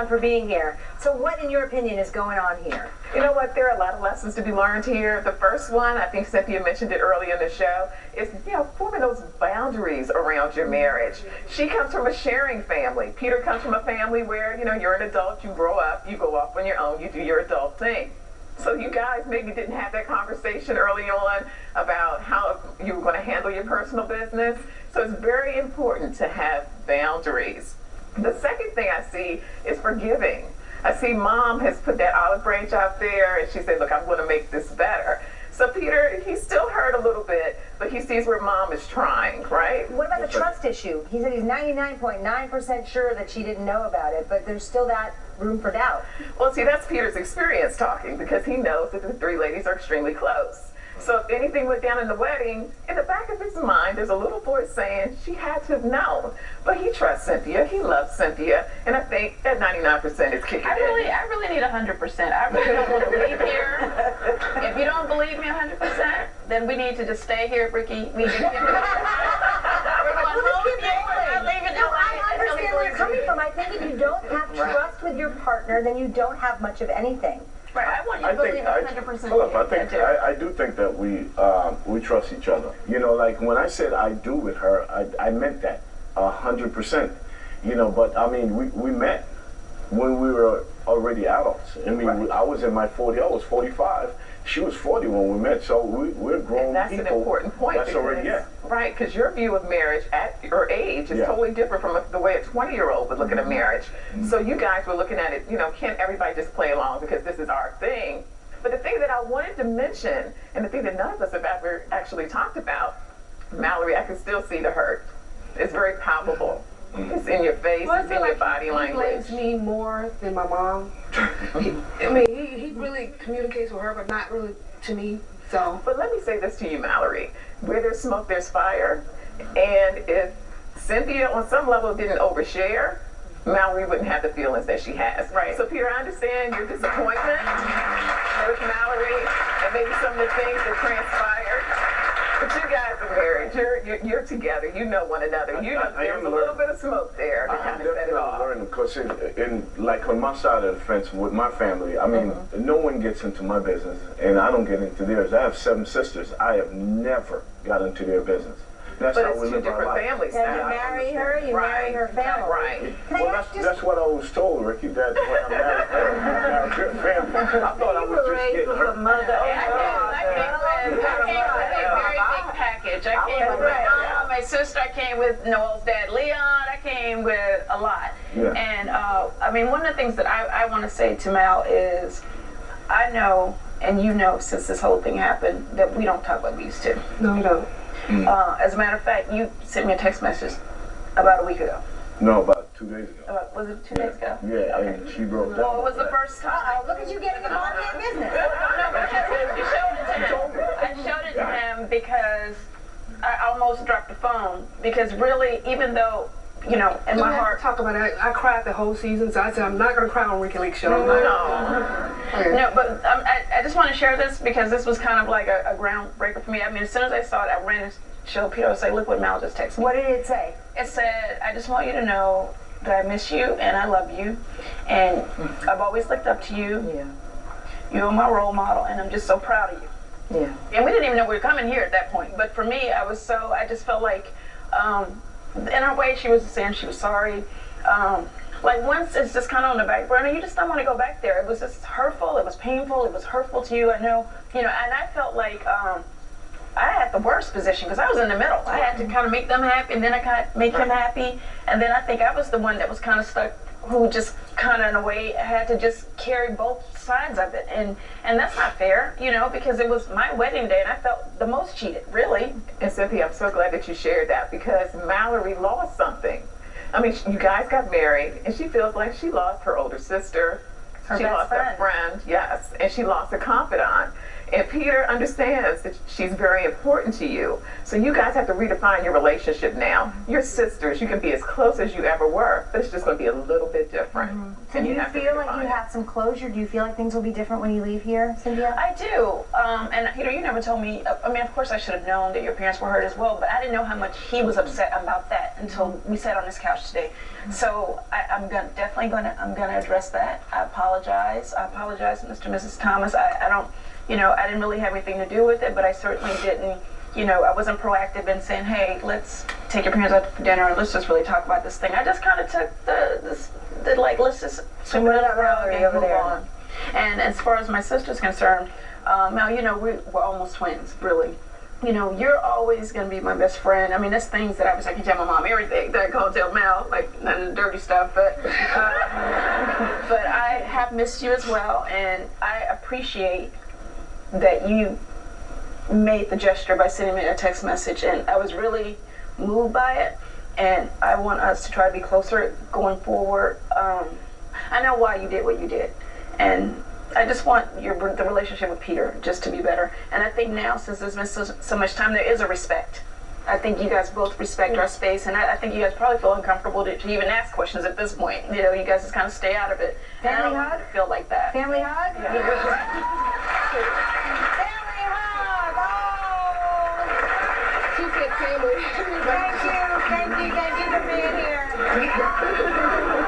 for being here. So what, in your opinion, is going on here? You know what? There are a lot of lessons to be learned here. The first one, I think Cynthia mentioned it earlier in the show, is, forming those boundaries around your marriage. She comes from a sharing family. Peter comes from a family where, you're an adult, you grow up, you go off on your own, you do your adult thing. So you guys maybe didn't have that conversation early on about how you were going to handle your personal business. So it's very important to have boundaries. The second thing I see is forgiving. I see Mom has put that olive branch out there, and she said, look, I'm going to make this better. So Peter, he's still hurt a little bit, but he sees where Mom is trying, right? What about the trust issue? He said he's 99.9% sure that she didn't know about it, but there's still that room for doubt. Well, see, that's Peter's experience talking, because he knows that the three ladies are extremely close. So if anything went down in the wedding, in the back of his mind, there's a little voice saying she had to have known. But he trusts Cynthia. He loves Cynthia. And I think that 99% is kicking in. I really need 100%. I really don't want to leave here. If you don't believe me 100%, then we need to just stay here, Ricki. We need to give it I understand where you're coming from. I think if you don't have trust with your partner, then you don't have much of anything. Right, I want you to believe 100%. I do think that we trust each other. Like when I said I do with her, I meant that 100%. But I mean, we met when we were already adults. I mean, I was in my 40s. I was 45. She was 40 when we met, so we're grown and that's people. An important point. That's already, Right, because your view of marriage at your age is totally different from the way a 20-year-old would look at a marriage. So you guys were looking at it, can't everybody just play along because this is our thing? But the thing that I wanted to mention, and the thing that none of us have ever actually talked about, Mallory, I can still see the hurt. It's very palpable. It's in your face, it's in your body language. He blames me more than my mom. He really communicates with her, but not really to me. So. But let me say this to you, Mallory. Where there's smoke, there's fire. And if Cynthia, on some level, didn't overshare, Mallory wouldn't have the feelings that she has. Right. So, Peter, I understand your disappointment with Mallory and maybe some of the things that transpired. But you guys are married. You're together. You know one another. There's a little bit of smoke there to kind of set it off. Because like on my side of the fence with my family, I mean, no one gets into my business, and I don't get into theirs. I have 7 sisters. I have never got into their business. That's but how it's we live 2 different our life. families now. now. You marry her, you marry her family. Right. Well, that's what I was told, Ricki, that when I married her family. I thought I was just getting her. I came with a very big package. I came with my mom, my sister, I came with Noel's dad, Leon, I came with a lot. Yeah. And I mean, one of the things that I want to say to Mal is, I know, and you know since this whole thing happened, that we don't talk like we used to. No, we don't. As a matter of fact, you sent me a text message about a week ago. No, about 2 days ago. Was it 2 days ago? Yeah, okay. And she broke down. Well, it was the first time. Look at you getting involved in business. No, because you showed it to him. I showed it to him because I almost dropped the phone. Because really, even though, in my heart. Talk about it. I cried the whole season, so I said I'm not going to cry on Ricki Lake Show. No, but I just want to share this because this was kind of like a groundbreaker for me. I mean, as soon as I saw it, I ran and showed Peter. I was like, look what Mal just texted me. What did it say? It said, I just want you to know that I miss you and I love you. And I've always looked up to you. Yeah. You're my role model, and I'm just so proud of you. Yeah. And we didn't even know we were coming here at that point. But for me, I just felt like, in a way, she was saying she was sorry. Like once it's just kind of on the back burner, you just don't want to go back there. It was just hurtful. It was painful. It was hurtful to you. I know, and I felt like I had the worst position because I was in the middle. I had to kind of make them happy, and then I kind of make him happy, and then I think I was the one that was kind of stuck, who just kind of in a way had to just carry both sides of it, and that's not fair, because it was my wedding day, and I felt the most cheated, really. And Cynthia, I'm so glad that you shared that because Mallory lost something. I mean, you guys got married, and she feels like she lost her older sister. She lost her friend, yes, and she lost a confidant. And Peter understands that she's very important to you. So you guys have to redefine your relationship now. You're sisters. You can be as close as you ever were, but it's just going to be a little bit different. So do you feel like you have some closure? Do you feel like things will be different when you leave here, Cynthia? I do. And you never told me. I mean, of course, I should have known that your parents were hurt as well, but I didn't know how much he was upset about that until we sat on this couch today. So I'm definitely gonna address that. I apologize. I apologize to Mr. and Mrs. Thomas. I don't, I didn't really have anything to do with it, but I certainly didn't. I wasn't proactive in saying, hey, let's take your parents out for dinner and let's just really talk about this thing. I just kind of took let's just sweep it up and move on. And as far as my sister's concerned, now, we're almost twins, really. You're always going to be my best friend. I mean, there's things that I can tell my mom everything that I can't tell Mel, like none of the dirty stuff, but I have missed you as well, and I appreciate that you made the gesture by sending me a text message, and I was really moved by it, and I want us to try to be closer going forward. I know why you did what you did, and I just want the relationship with Peter just to be better. And I think now, since there's been so much time, there is a respect. I think you guys both respect our space, and I think you guys probably feel uncomfortable to even ask questions at this point. You guys just kind of stay out of it. Family hug? Feel like that. Family hug? Yeah. She said family. Thank you for being here.